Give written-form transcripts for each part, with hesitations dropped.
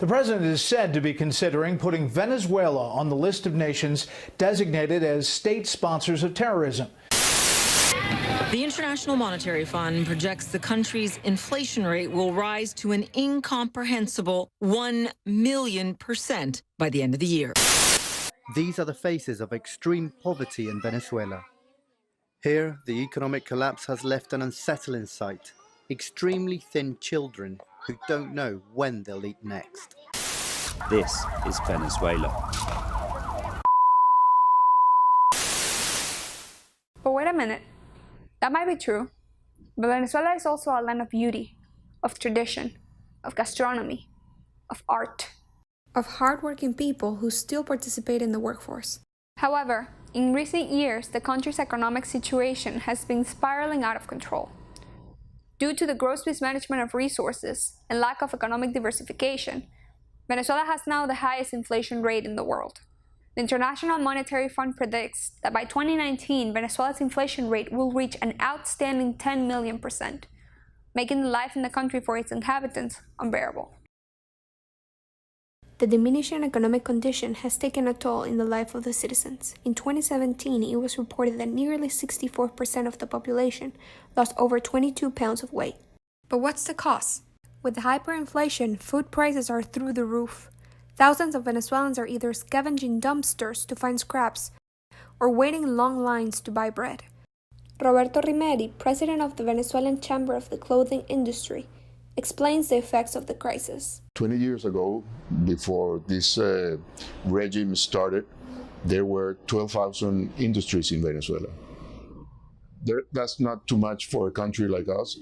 The president is said to be considering putting Venezuela on the list of nations designated as state sponsors of terrorism. The International Monetary Fund projects the country's inflation rate will rise to an incomprehensible 1,000,000% by the end of the year. These are the faces of extreme poverty in Venezuela. Here, the economic collapse has left an unsettling sight. Extremely thin children who don't know when they'll eat next. This is Venezuela. But wait a minute. That might be true, but Venezuela is also a land of beauty, of tradition, of gastronomy, of art, of hardworking people who still participate in the workforce. However, in recent years, the country's economic situation has been spiraling out of control. Due to the gross mismanagement of resources and lack of economic diversification, Venezuela has now the highest inflation rate in the world. The International Monetary Fund predicts that by 2019, Venezuela's inflation rate will reach an outstanding 10,000,000%, making the life in the country for its inhabitants unbearable. The diminishing economic condition has taken a toll in the life of the citizens. In 2017, it was reported that nearly 64% of the population lost over 22 pounds of weight. But what's the cost? With hyperinflation, food prices are through the roof. Thousands of Venezuelans are either scavenging dumpsters to find scraps or waiting in long lines to buy bread. Roberto Rimeri, president of the Venezuelan Chamber of the Clothing Industry, explains the effects of the crisis. 20 years ago, before this regime started, there were 12,000 industries in Venezuela. That's not too much for a country like us.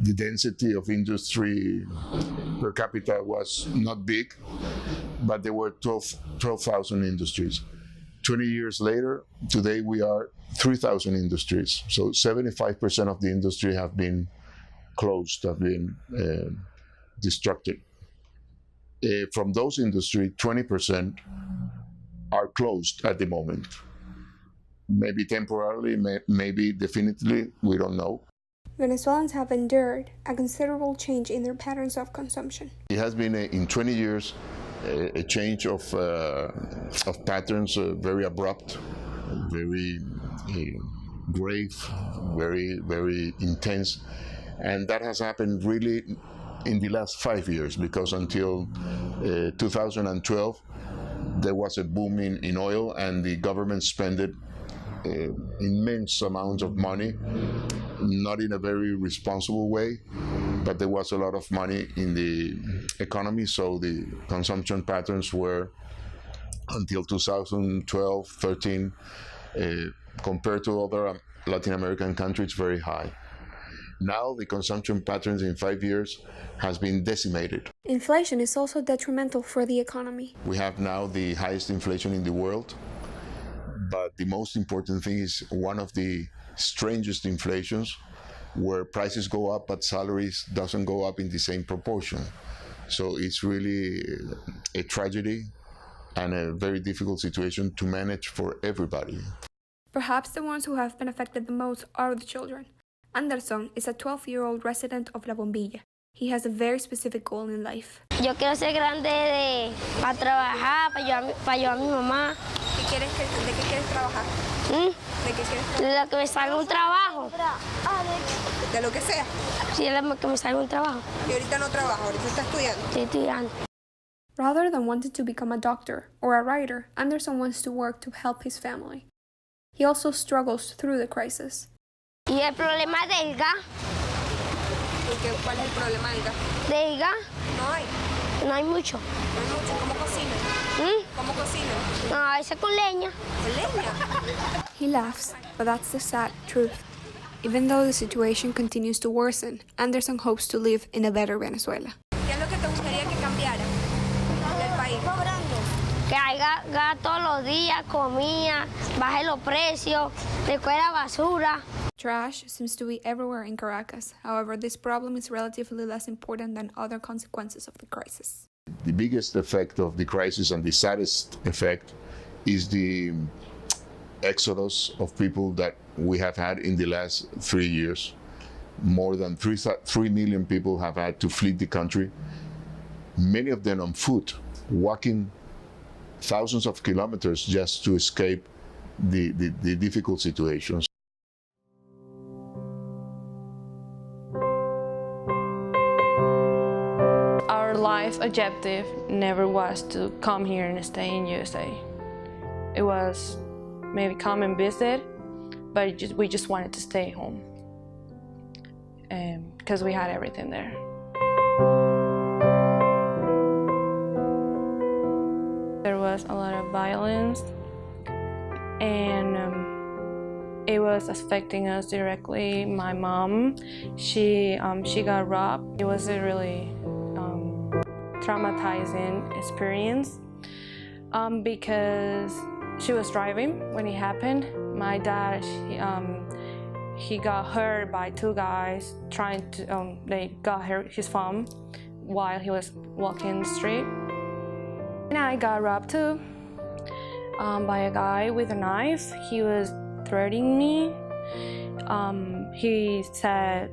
The density of industry per capita was not big, but there were 12,000 industries. 20 years later, today we are 3,000 industries. So 75% of the industry have been closed, have been destructed. From those industries, 20% are closed at the moment. Maybe temporarily, maybe definitively, we don't know. Venezuelans have endured a considerable change in their patterns of consumption. It has been, in 20 years, a change of patterns, very abrupt, very grave, very intense. And that has happened really in the last 5 years, because until 2012, there was a boom in oil, and the government spent immense amounts of money, not in a very responsible way, but there was a lot of money in the economy, so the consumption patterns were, until 2012, 13, compared to other Latin American countries, very high. Now the consumption patterns in 5 years has been decimated. Inflation is also detrimental for the economy. We have now the highest inflation in the world. But the most important thing is one of the strangest inflations, where prices go up but salaries doesn't go up in the same proportion. So it's really a tragedy and a very difficult situation to manage for everybody. Perhaps the ones who have been affected the most are the children. Anderson is a 12-year-old resident of La Bombilla. He has a very specific goal in life. Yo quiero ser grande para trabajar, para ayudar a mi mamá. ¿De qué quieres trabajar? ¿De qué quieres trabajar? De lo que me salga un trabajo. De lo que sea. Sí, de lo que me salga un trabajo. Y ahorita no trabaja, ahorita está estudiando. Estoy estudiando. Rather than wanting to become a doctor or a writer, Anderson wants to work to help his family. He also struggles through the crisis. ¿Y el problema del gas? ¿Cuál es el problema del gas? ¿Del gas? No hay. No hay mucho. No hay mucho. ¿Cómo cocinan? ¿Cómo cocinan? No, a veces con leña. ¿Con leña? He laughs, but that's the sad truth. Even though the situation continues to worsen, Anderson hopes to live in a better Venezuela. ¿Qué es lo que te gustaría que cambiara del país? Que haya gas todos los días, comida, baje los precios, recuerda basura. Trash seems to be everywhere in Caracas. However, this problem is relatively less important than other consequences of the crisis. The biggest effect of the crisis, and the saddest effect, is the exodus of people that we have had in the last 3 years. More than 3 million people have had to flee the country. many of them on foot, walking thousands of kilometers just to escape the difficult situations. Our life objective never was to come here and stay in USA. It was maybe come and visit, but we just wanted to stay home because we had everything there. There was a lot of violence, and it was affecting us directly. My mom, she got robbed. It was a really traumatizing experience because she was driving when it happened. My dad, he got hurt by two guys trying to, they got his phone while he was walking the street. And I got robbed too by a guy with a knife. He was threatening me. He said,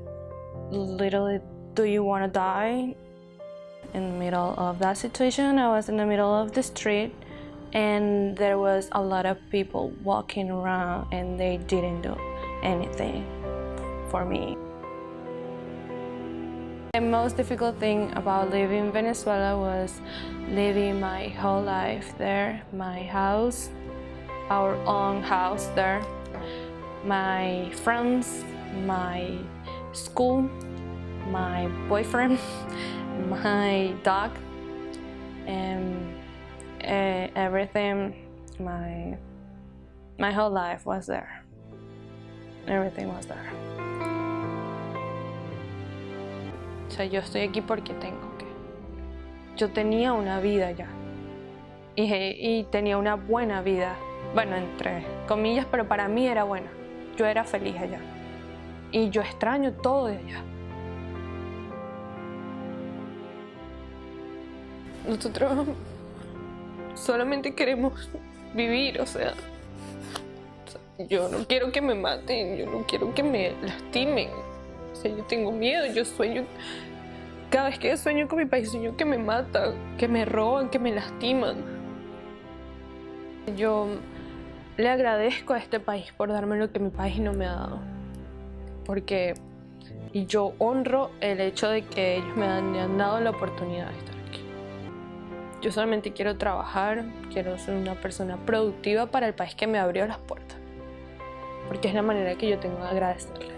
literally, do you want to die? In the middle of that situation, I was in the middle of the street, and there was a lot of people walking around, and they didn't do anything for me. The most difficult thing about living in Venezuela was living my whole life there, my house, our own house there, my friends, my school, my boyfriend, my dog, and everything, my whole life was there. Everything was there. O sea, yo estoy aquí porque tengo que. Yo tenía una vida ya. Y tenía una buena vida. Bueno, entre comillas, pero para mí era buena. Yo era feliz allá. Y yo extraño todo de allá. Nosotros solamente queremos vivir, o sea, yo no quiero que me maten, yo no quiero que me lastimen. O sea, yo tengo miedo, yo sueño, cada vez que sueño con mi país, sueño que me matan, que me roban, que me lastiman. Yo le agradezco a este país por darme lo que mi país no me ha dado. Y yo honro el hecho de que ellos me han dado la oportunidad de estar aquí. Yo solamente quiero trabajar, quiero ser una persona productiva para el país que me abrió las puertas. Porque es la manera que yo tengo de agradecerle.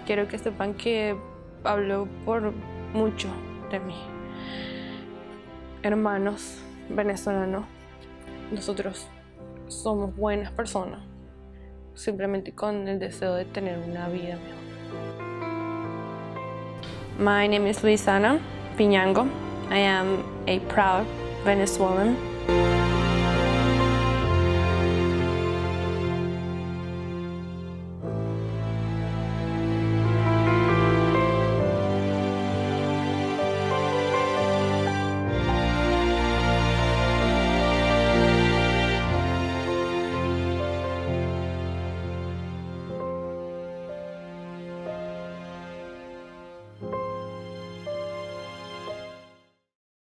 Quiero que sepan que hablo por mucho de mí. Hermanos venezolanos, nosotros somos buenas personas, simplemente con el deseo de tener una vida mejor. My name is Luisana Piñango. I am a proud Venezuelan.